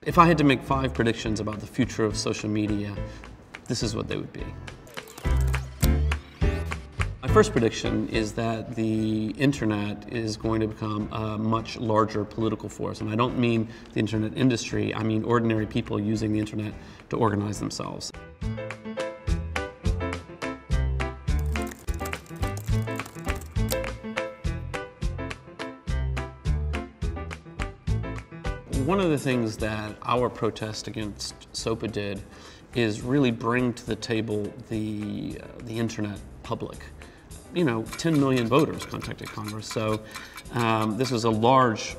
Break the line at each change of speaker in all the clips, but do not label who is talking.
If I had to make 5 predictions about the future of social media, this is what they would be. My first prediction is that the internet is going to become a much larger political force. And I don't mean the internet industry, I mean ordinary people using the internet to organize themselves. One of the things that our protest against SOPA did is really bring to the table the internet public. 10 million voters contacted Congress, so this was a large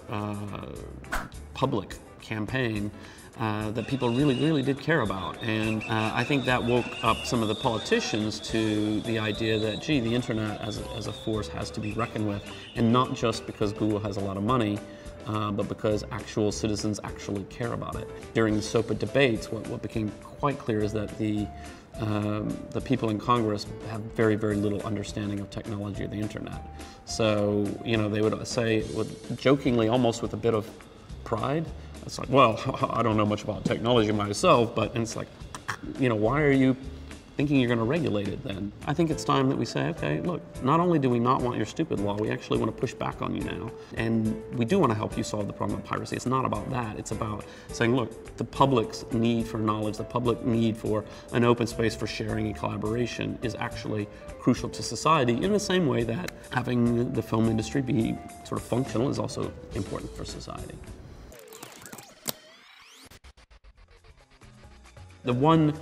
public campaign that people really did care about. And I think that woke up some of the politicians to the idea that, gee, the internet as a force has to be reckoned with, and not just because Google has a lot of money, but because actual citizens actually care about it. During the SOPA debates, what became quite clear is that the people in Congress have very little understanding of technology or the internet. So, they would say, jokingly, almost with a bit of pride, it's like, well, I don't know much about technology myself, but and it's like, why are you thinking you're going to regulate it then? I think it's time that we say, okay, look, not only do we not want your stupid law, we actually want to push back on you now. And we do want to help you solve the problem of piracy. It's not about that. It's about saying, look, the public's need for knowledge, the public need for an open space for sharing and collaboration is actually crucial to society, in the same way that having the film industry be sort of functional is also important for society. The one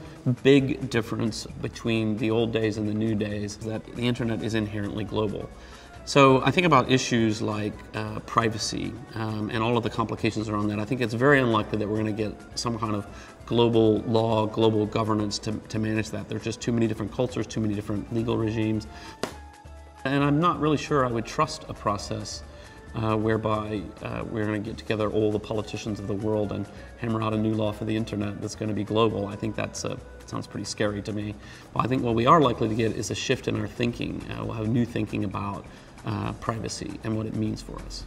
big difference between the old days and the new days is that the internet is inherently global. So I think about issues like privacy and all of the complications around that. I think it's very unlikely that we're going to get some kind of global law, global governance to manage that. There's just too many different cultures, too many different legal regimes. And I'm not really sure I would trust a process whereby we're going to get together all the politicians of the world and hammer out a new law for the internet that's going to be global. I think that sounds pretty scary to me. But I think what we are likely to get is a shift in our thinking. We'll have new thinking about privacy and what it means for us.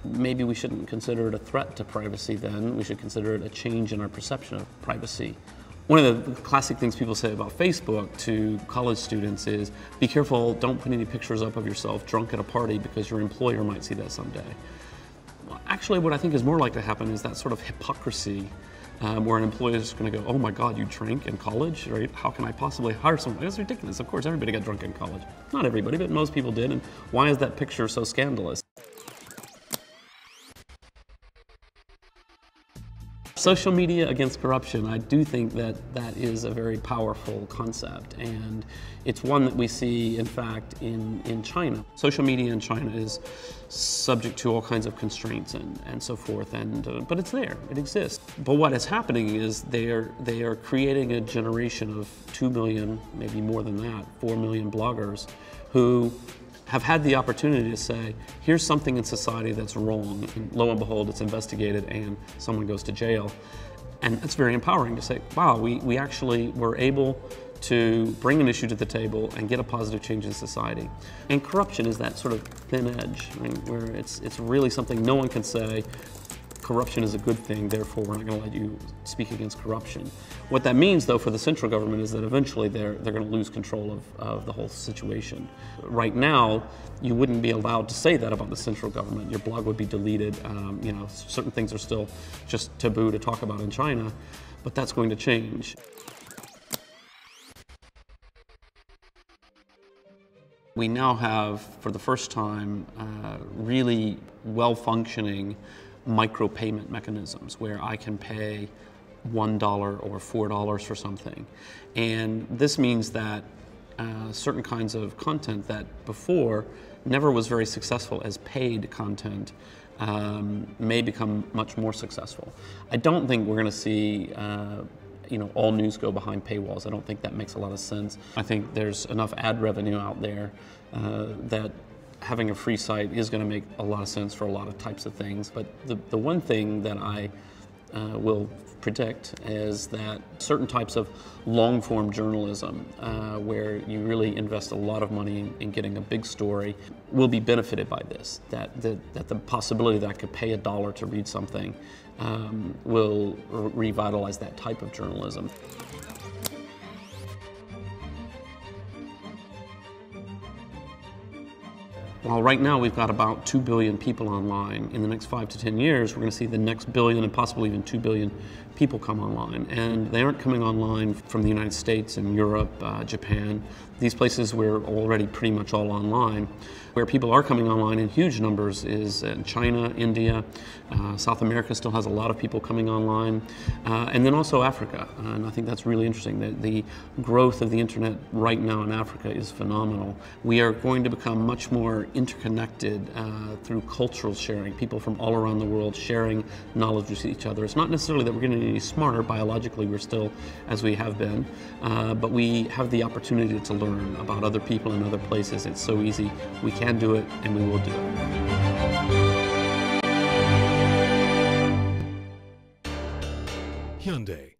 Maybe we shouldn't consider it a threat to privacy then. We should consider it a change in our perception of privacy. One of the classic things people say about Facebook to college students is, be careful, don't put any pictures up of yourself drunk at a party because your employer might see that someday. Well, actually, what I think is more likely to happen is that sort of hypocrisy where an employer is going to go, oh my God, you drank in college, right? How can I possibly hire someone? It's ridiculous. Of course, everybody got drunk in college. Not everybody, but most people did. And why is that picture so scandalous? Social media against corruption, I do think that that is a very powerful concept, and it's one that we see, in fact, in China. Social media in China is subject to all kinds of constraints and so forth, but it's there, it exists. But what is happening is they are creating a generation of 2 million, maybe more than that, 4 million bloggers who have had the opportunity to say, here's something in society that's wrong, and lo and behold, it's investigated and someone goes to jail. And it's very empowering to say, wow, we actually were able to bring an issue to the table and get a positive change in society. And corruption is that sort of thin edge, right, where it's really something no one can say, corruption is a good thing, therefore we're not going to let you speak against corruption. What that means, though, for the central government is that eventually they're going to lose control of the whole situation. Right now, you wouldn't be allowed to say that about the central government. Your blog would be deleted. Certain things are still just taboo to talk about in China, but that's going to change. We now have, for the first time, really well-functioning micropayment mechanisms where I can pay $1 or $4 for something. And this means that certain kinds of content that before never was very successful as paid content may become much more successful. I don't think we're going to see all news go behind paywalls. I don't think that makes a lot of sense. I think there's enough ad revenue out there that having a free site is going to make a lot of sense for a lot of types of things. But the one thing that I will predict is that certain types of long-form journalism, where you really invest a lot of money in getting a big story, will be benefited by this. That the possibility that I could pay $1 to read something will revitalize that type of journalism. While right now we've got about 2 billion people online, in the next 5 to 10 years we're going to see the next billion and possibly even 2 billion people come online. And they aren't coming online from the United States and Europe, Japan. These places we're already pretty much all online. Where people are coming online in huge numbers is China, India, South America still has a lot of people coming online, and then also Africa. And I think that's really interesting. The growth of the internet right now in Africa is phenomenal. We are going to become much more interconnected through cultural sharing, people from all around the world sharing knowledge with each other. It's not necessarily that we're getting any smarter. Biologically, we're still as we have been, but we have the opportunity to learn about other people in other places. It's so easy. We can do it, and we will do it.
Hyundai.